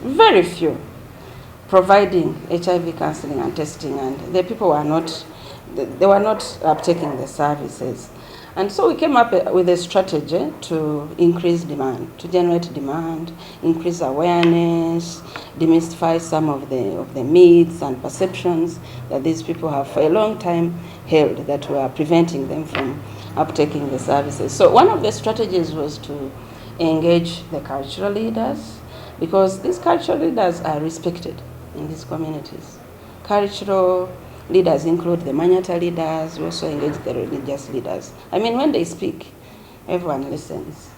very few, providing HIV counseling and testing, and the people were not, they were not uptaking the services. And so we came up with a strategy to increase demand, to generate demand, increase awareness, demystify some of the myths and perceptions that these people have for a long time held that were preventing them from uptaking the services. So one of the strategies was to engage the cultural leaders, because these cultural leaders are respected in these communities. Cultural leaders include the Manyata leaders. We also engage the religious leaders. I mean, when they speak, everyone listens.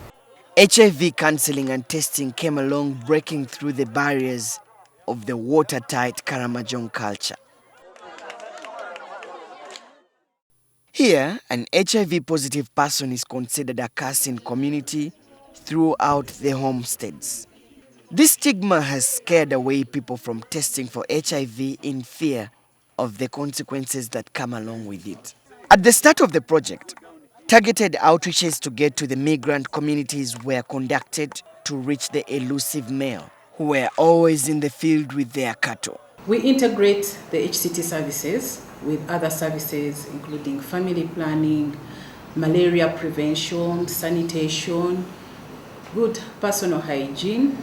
HIV counseling and testing came along, breaking through the barriers of the watertight Karamojong culture. Here, an HIV-positive person is considered a curse in community throughout the homesteads. This stigma has scared away people from testing for HIV in fear of the consequences that come along with it. At the start of the project, targeted outreaches to get to the migrant communities were conducted to reach the elusive male who were always in the field with their cattle. We integrate the HCT services with other services including family planning, malaria prevention, sanitation, good personal hygiene,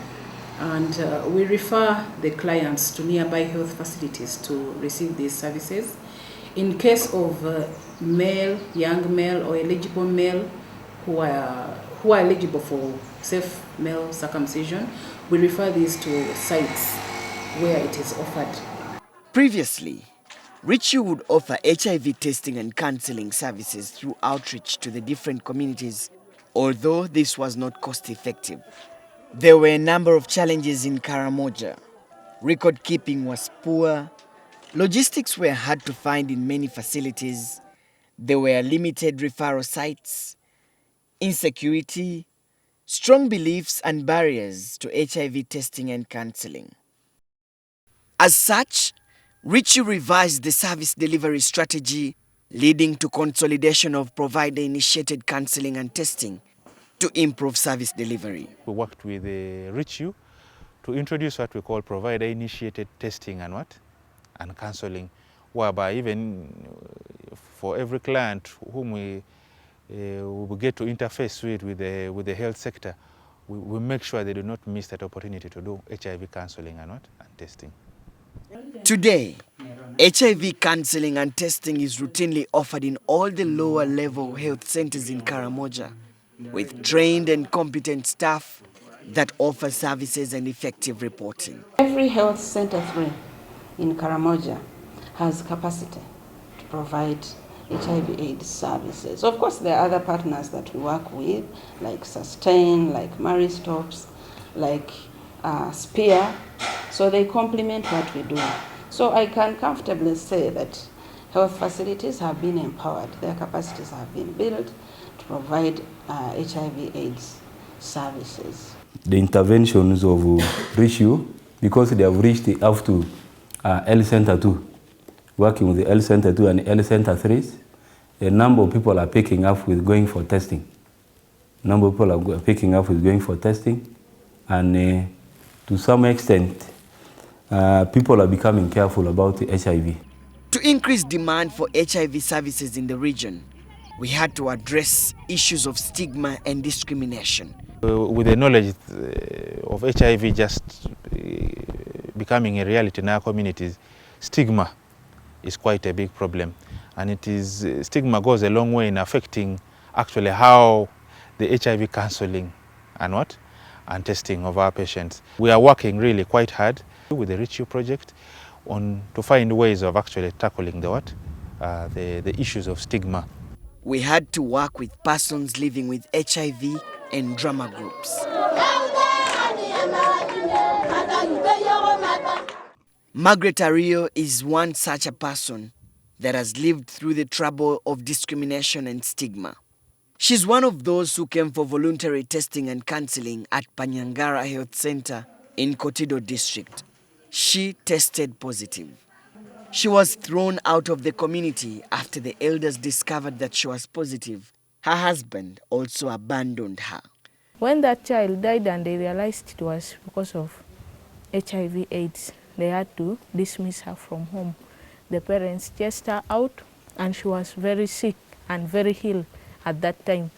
and we refer the clients to nearby health facilities to receive these services. In case of young male or eligible male who are eligible for safe male circumcision, we refer these to sites where it is offered. Previously, Richu would offer HIV testing and counseling services through outreach to the different communities, although this was not cost-effective. There were a number of challenges in Karamoja. Record keeping was poor, logistics were hard to find in many facilities, there were limited referral sites, insecurity, strong beliefs and barriers to HIV testing and counseling. As such, Richu revised the service delivery strategy, leading to consolidation of provider-initiated counseling and testing to improve service delivery. We worked with Richu to introduce what we call provider-initiated testing and counseling, whereby even for every client whom we get to interface with the health sector, we make sure they do not miss that opportunity to do HIV counseling and testing. Today, HIV counseling and testing is routinely offered in all the lower level health centers in Karamoja, with trained and competent staff that offer services and effective reporting. Every health center 3 in Karamoja has capacity to provide HIV/AIDS services. Of course, there are other partners that we work with, like Sustain, like Maristops, like Spear, so they complement what we do. So I can comfortably say that health facilities have been empowered, their capacities have been built to provide HIV/AIDS services. The interventions of Richu, because they have reached up to L Center 2, working with the L Center 2 and L Center 3, a number of people are picking up with going for testing. A number of people are picking up with going for testing, and to some extent, people are becoming careful about the HIV. To increase demand for HIV services in the region, we had to address issues of stigma and discrimination. With the knowledge of HIV just becoming a reality in our communities, stigma is quite a big problem. And stigma goes a long way in affecting actually how the HIV counseling and testing of our patients. We are working really quite hard with the Richu project to find ways of actually tackling the issues of stigma. We had to work with persons living with HIV and drama groups. Margaret Ario is one such a person that has lived through the trouble of discrimination and stigma. She's one of those who came for voluntary testing and counseling at Panyangara Health Center in Kotido district. She tested positive. She was thrown out of the community after the elders discovered that she was positive. Her husband also abandoned her. When that child died and they realized it was because of HIV AIDS. They had to dismiss her from home. The parents chased her out, and she was very sick and very ill at that time.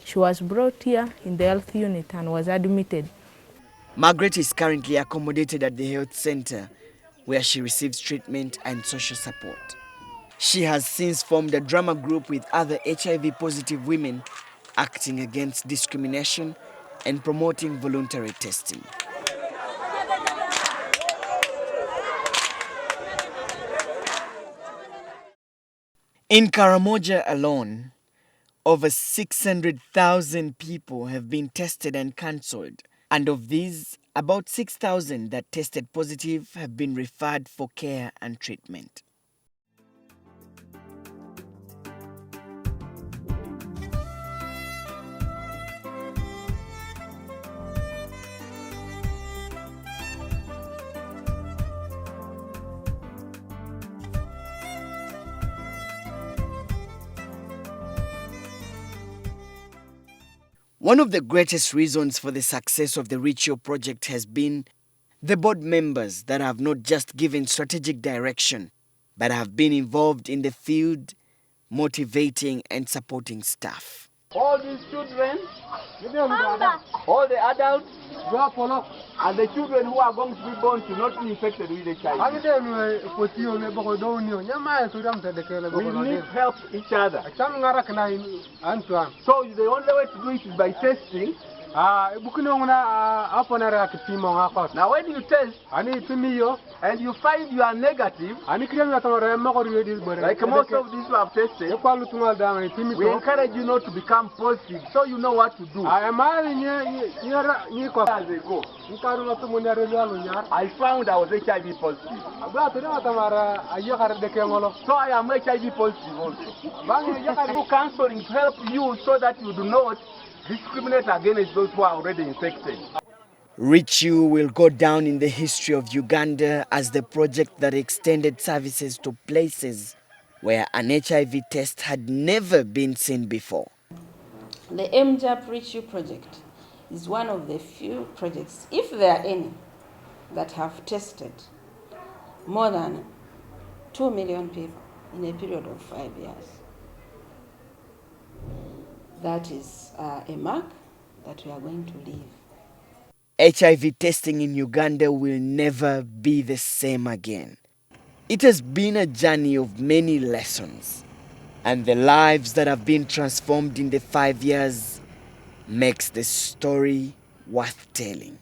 She was brought here in the health unit and was admitted. Margaret is currently accommodated at the health center where she receives treatment and social support. She has since formed a drama group with other HIV positive women acting against discrimination and promoting voluntary testing. In Karamoja alone, over 600,000 people have been tested and cancelled, and of these, about 6,000 that tested positive have been referred for care and treatment. One of the greatest reasons for the success of the Reach You project has been the board members that have not just given strategic direction, but have been involved in the field, motivating and supporting staff. All these children, all the adults, and the children who are going to be born to not be infected with HIV. We need help each other. So the only way to do it is by testing. Now when you test and you find you are negative, like most of these who have tested, we encourage you not to become positive so you know what to do. I found I was HIV positive. So I am HIV positive also. Counseling to help you so that you do not discriminate against those who are already infected. Reach You will go down in the history of Uganda as the project that extended services to places where an HIV test had never been seen before. The Uganda Prt2 project is one of the few projects, if there are any, that have tested more than 2 million people in a period of 5 years. That is a mark that we are going to leave. HIV testing in Uganda will never be the same again. It has been a journey of many lessons, and the lives that have been transformed in the 5 years makes the story worth telling.